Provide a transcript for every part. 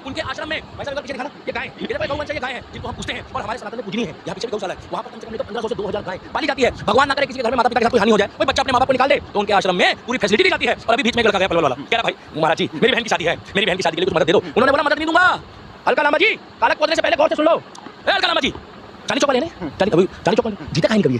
उनके आश्रम में भाई साहब पीछे दिखाना, ये गाय इधर पे गौवंश ये गाय है जिनको हम पूछते हैं और हमारे सनातन में पूजनीय है। यहाँ पीछे गौशाला है, वहाँ पर कम से कम 1500 से 2000 गाय पाली जाती है। भगवान ना करे किसी के घर में माता पिता के साथ कोई हानि हो जाए, कोई बच्चा अपने माँ बाप को निकाल दे तो उनके आश्रम में पूरी फैसिलिटी दी जाती है। और अभी बीच में लड़का गया पलवल वाला, कह रहा भाई महाराज जी मेरी बहन की शादी है, मेरी बहन की शादी के लिए कुछ मदद दे दो। उन्होंने बोला मदद नहीं दूंगा। अलका लामा जी कालक खोदने से पहले गौर से सुन लो। अलका लामा जी चांदी चौका लेने, चांदी चौका जीता कहीं कभी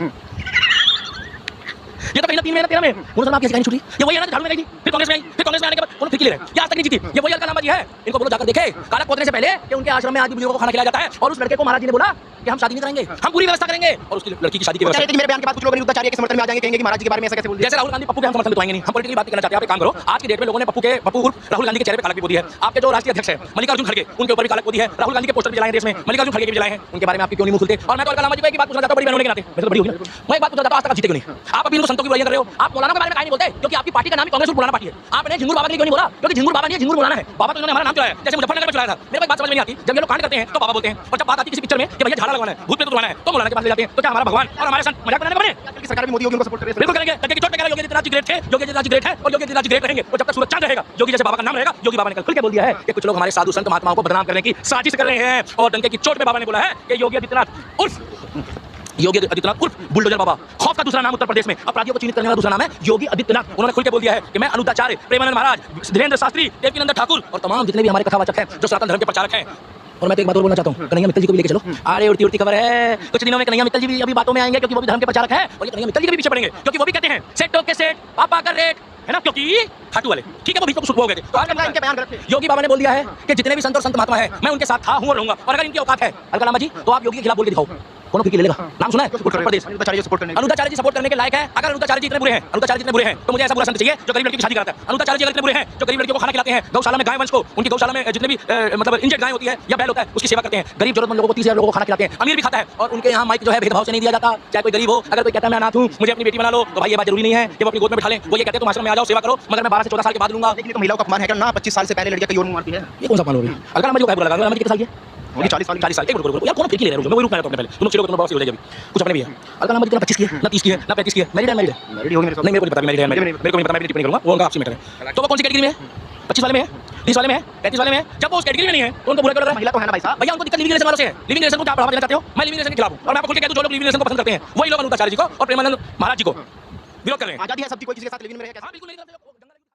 ये तो कहीं ना 3 महीने 13 में उन्होंने आपकी कहानी छुटी। ये वही है ना झाड़ू में गई थी, फिर कांग्रेस में आई, फिर कांग्रेस में आने के बाद उन्होंने फिर ले रहे ये आज तक नहीं जीती। ये वही अलका लामा जी है, इनको बोलो जाकर देखे कालक खोदने से पहले कि उनके आश्रम में आदि बुजुर्गों को खाना खिलाया जाता है। और उस लड़के को महाराज जी ने बोला कि हम शादी नहीं करेंगे, हम पूरी व्यवस्था करेंगे और उसकी लड़की की शादी की व्यवस्था। लेकिन मेरे बयान के बाद कुछ लोग अनिरुद्धाचार्य के समर्थन में आ जाएंगे, कहेंगे कि महाराज जी के बारे में ऐसा कैसे बोल दिया। जैसे राहुल गांधी पप्पू के हम समर्थन तो आएंगे नहीं, हम पॉलिटिकली बात करना चाहते हैं। आप एक काम करो, आज की डेट में लोगों ने पप्पू उर्फ राहुल गांधी के चेहरे पे कालक भी पोती है। आपके जो राष्ट्रीय अध्यक्ष है मल्लिकार्जुन खड़गे उनके ऊपर भी कालक पोती है। राहुल गांधी के पोस्टर भी जलाए देश में, मल्लिकार्जुन खड़गे भी जलाए हैं, उनके बारे में आपके क्यों नहीं मुंह खुलते। और मैं तो अलका लामा जी की बात पूछना चाहता हूं, बड़ी बहनों के नाते मैं तो बड़ी होगी ना, मैं एक बात पूछना चाहता हूं आज तक जीते क्यों नहीं। आप अभी इनको संतों की बुराइयां कर रहे हो, आप मौलाना के बारे में नहीं बोलते क्योंकि आपकी पार्टी का नाम ही कांग्रेस पुराना पार्टी है। आपने झिंगुर बाबा के लिए क्यों नहीं बोला, क्योंकि झिंगुर बाबा नहीं है, झिंगुर मौलाना है। बाबा तो इन्होंने हमारा नाम चलाया जैसे मुजफ्फरनगर में चलाया था। मेरे को बात समझ में नहीं आती, जब ये लोग कांड करते हैं तो बाबा बोलते हैं और जब बात आती किसी पिक्चर में कि भैया झाड़ा लगवाना है, भूत प्रेत उतरवाना है तो मौलाना के पास ले जाते हैं। तो क्या हमारा भगवान और हमारे संत मजाक बनाने का बने? सरकार भी मोदी योगी उनको सपोर्ट कर रही है, बिल्कुल करेंगे। तक की चोट पे कह रहा योगी आदित्यनाथ जी ग्रेट थे, योगी आदित्यनाथ जी ग्रेट है और योगी आदित्यनाथ जी ग्रेट रहेंगे। और जब तक सूरज चांद रहेगा योगी जैसे बाबा का नाम रहेगा। योगी बाबा ने कल खुल के बोल दिया है कि कुछ लोग हमारे साधु संत महात्माओं को बदनाम करने की साजिश कर रहे हैं। और डंके की चोट पे बाबा ने बोला है कि योगी आदित्यनाथ उर्फ बुलडोजर बाबा। खौफ का दूसरा नाम उत्तर प्रदेश में अपराधियों को चिन्हित करने वाला दूसरा नाम है योगी आदित्यनाथ। उन्होंने खुल के बोल दिया है कि मैं अनुद्धाचार्य, प्रेमानंद महाराज, धीरेन्द्र शास्त्री, देवकीनंदन ठाकुर और तमाम जितने भी हमारे कथावाचक हैं जो सनातन धर्म के प्रचारक हैं। और मैं तो एक बात और बोलना चाहता हूँ, कन्हैया मित्तल जी को भी लेके चलो। अरे उड़ती खबर है, कुछ दिनों में कन्हैया मित्तल जी भी अभी बातों में आएंगे क्योंकि वो भी धर्म के प्रचारक हैं। और ये कन्हैया मित्तल जी के भी पीछे पड़ेंगे क्योंकि वो भी कहते हैं सेठ के सेठ पापा का रेट है ना, क्योंकि खाटू वाले ठीक है वो भी तो सुख हो गए थे। तो आज इनके बयान गलत थे। योगी बाबा ने बोल दिया है कि जितने भी संत और संत महात्मा है मैं उनके साथ था हूं और रहूंगा। और अगर इनकी औकात है अलका लामा जी तो आप योगी के खिलाफ बोल के दिखाओ, कौन फिर ले लेगा। नाम सुना है उत्तर प्रदेश अनुद्धाचार्य जी सपोर्ट करने के लायक है। अगर अनुद्धाचार्य जी इतने बुरे हैं, अनुद्धाचार्य जी इतने बुरे हैं तो मुझे ऐसा बुरा संत चाहिए जो गरीब लड़की की शादी कराता है। अनुद्धाचार्य जी अगर इतने बुरे हैं जो गरीब लड़कियों को खाना खिलाते हैं, गौशाला में गाय वंश को, उनकी गौशाला में जितने भी मतलब इंजेक्ट गाय होती है या बैल होता है उसकी सेवा करते हैं, गरीब जरूरतमंद लोगों को 30,000 लोगों को खाना खिलाते हैं, अमीर भी खाता है। और उनके यहाँ माइक जो है भेदभाव से नहीं दिया जाता, चाहे कोई गरीब हो। अगर कोई कहता है मैं अनाथ हूं मुझे अपनी बेटी बना लो तो भाई ये बात जरूरी नहीं है कि वो अपनी गोद में बिठा लें। वो ये कहते हैं तुम आश्रम में आ जाओ सेवा करो, मगर मैं 12 से 14 साल के बाद लूंगा। लेकिन तो महिलाओं का अपमान है ना, 25 साल से पहले लड़कियां कई और मारती है, ये कौन सा अपमान हो रही है। अलका लामा जी को बुरा लगा, अलका लामा जी कितने साल की है? 40 साल। एक रुको यार, कौन फिर ले रहे हो, मैं वही रुक रहा था पहले। तुम लोग बहुत सी हो जाएगी कुछ अपने भी है। अलका लामा जी कितना 25 की है ना, 30 की है ना, 35 की है। मेरी होगी नहीं, मेरे को नहीं पता, मेरे को नहीं पता, मैं टिप्पणी करूंगा, वो उनका आपसी मैटर है। तो वो कौन सी कैटेगरी में है? 25 वाले में है, 30 वाले में है, 35 वाले में है। जब वो उस कैटेगरी में नहीं है तो उनको बुरा क्यों लग रहा है? महिला तो है ना भाई साहब, भैया उनको दिक्कत लिविंग रिलेशन वालों से है। लिविंग रिलेशन को क्या बढ़ावा देना चाहते हो? मैं लिविंग रिलेशन के खिलाफ हूं और मैं आपको खुल के कह दूं जो लोग लिविंग रिलेशन को पसंद करते हैं वही लोग अनुद्धाचार्य जी को और प्रेमानंद महाराज जी को विरोध कर रहे हैं। आजादी है सबकी, कोई किसी के साथ लिविंग में रहे कैसे? हां बिल्कुल नहीं करते।